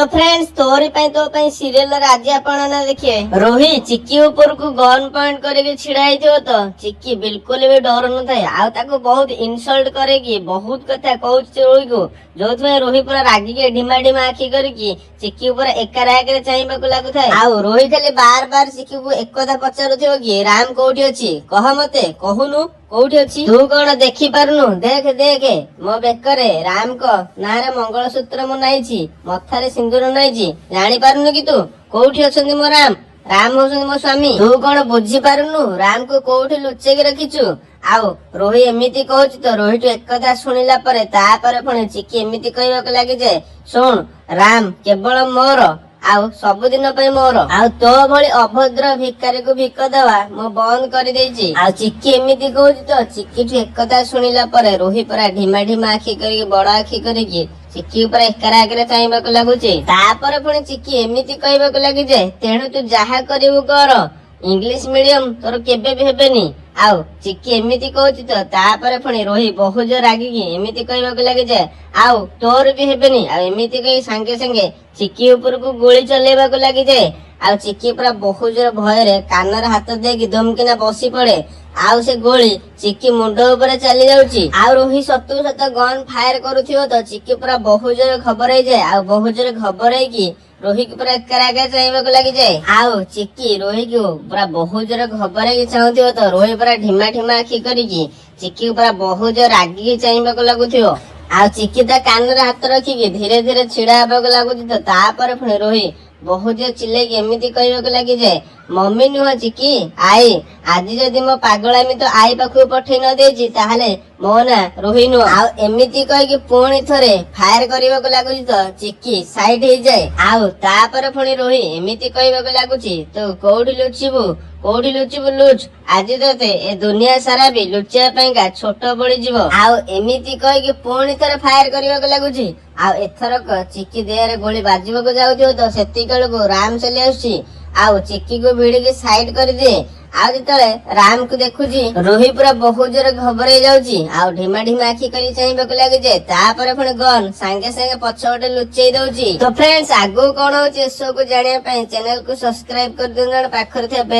तो फ्रेंड्स तोरी तो सीरियल आज आपण ना देखिए रोही चिक्की ऊपर को गन पॉइंट करके छिड़ाई तो चिक्की बिल्कुल भी डर न थाए आउ बहुत इनसल्ट करेगी बहुत कथा कहूँ रोही को जो रोही पूरा रागिके ढिमा ढिमा आखि करके चिक्की ऊपर एका राग चाहिए लगू थाए आउ रोही खाली बार बार चिक्की को एक कथा पचारुथिबो कि राम कोठी अछि कह मते कहूनु कोठी अछि तू कौन देखी पारुनु देख देख मो बेकरे राम को नारे मंगलसूत्र मु नाइछि मथारे सिंदूर नाइछि जानि पारुनु कि तू कोठी अछंती मो राम राम होछंती मो स्वामी तू कौन बुझी पारुनु राम को कोठी लुचेक रखिछु आउ रोही एमिति कहूछि तो रोही एक कथा सुनिला परे तापरे पुणी चिक्की एमिति कहबाक लागि जे सुन राम केवल मोर आउ सबुदिन मोर आउ तो भली अभद्र भिकारी को भिक देवा मो बंद कर देछि आउ चिक्की एमिति कहूछि तो चिक्की ठु एक कथा सुनिला परे रोही परा ढिमा ढिमा आखि करके बड़ आखि करके चिक्की ऊपर एकरा आगे चाहिए लगुचे तापर पुणी चिक्की एमिति कहबाक लगी जे तेणु तू जहा करिवु कर इंग्लिश मीडियम तोर केबे भी हेबेनी आउ चिक्की एमिति कहूछि तो तापर पुणी रोही बहुत जोर रागिकी एमिति कहबाक लगी जे आउ तोर भी हेबेनी आ एमिति कही संगे संगे चिक्की ऊपर को गोली चलेबाक लगी जे आउ चिक्की पूरा बहुत जोर भय रे कानर हाथ देकी धमकिना बसी पड़े आउ से गोली चिक्की मुंड ऊपर चली जाउची आउ रोही सतु सत गन फायर करूथिबो तो चिक्की पूरा बहुत जोर खबर है जे आउ बहुत जोर खबर है कि रोही को पूरा करागे चाहिए लगी जाए आउ चिक्की रोही को पूरा बहुत जोर खबर है चाहूथिबो तो रोही पूरा ढिमा ढिमा आखि करिकी चिक्की पूरा बहुत जोर रागिकी चाहिए लगुथिबो आउ चिक्की ता कान रे हाथ रखिकी धीरे धीरे छिड़ा हेबाक लागुची तो तापर पुणी रोही बहुत जोर चिल्लेकी एमिति कहबाक लगी जाए मम्मी नुह चिक्की आई आज जदि मो पागलामी तो आई पाखु पठेई न देछि ताहले मो ना रोही नुह आउ एमिति कहिकी पुणी थरे फायर करबाक लागुची तो चिक्की साइड हे जाए आउ तापर पुणी रोही एमिति कहबाक लागुची तो कोठी लुचिबु लुच आज तोते ए दुनिया सारा भी लुचिया पैका छोट बड़ी जीव आउ एमिति कहिकी पुणी थरे फायर करबाक लागुची आउ एथरक चिक्की देहरे गोली बाजिबाक जाउथिबो तो सेति को राम चली आउछि आउ चिक्की को भिड़ी साइड कर दिए आउ जितले राम को देखुची रोही पूरा बहुत जोर घबराई जाउची आउ ढिमा ढिमा आखि करी चाहिए लगी जे तापर पुणी गन संगे संगे पछपटे लुचेई दउची तो फ्रेंड्स आगो कोन होची एसो को जानिया पई चैनल को सब्सक्राइब कर दियो पाखर थे बेल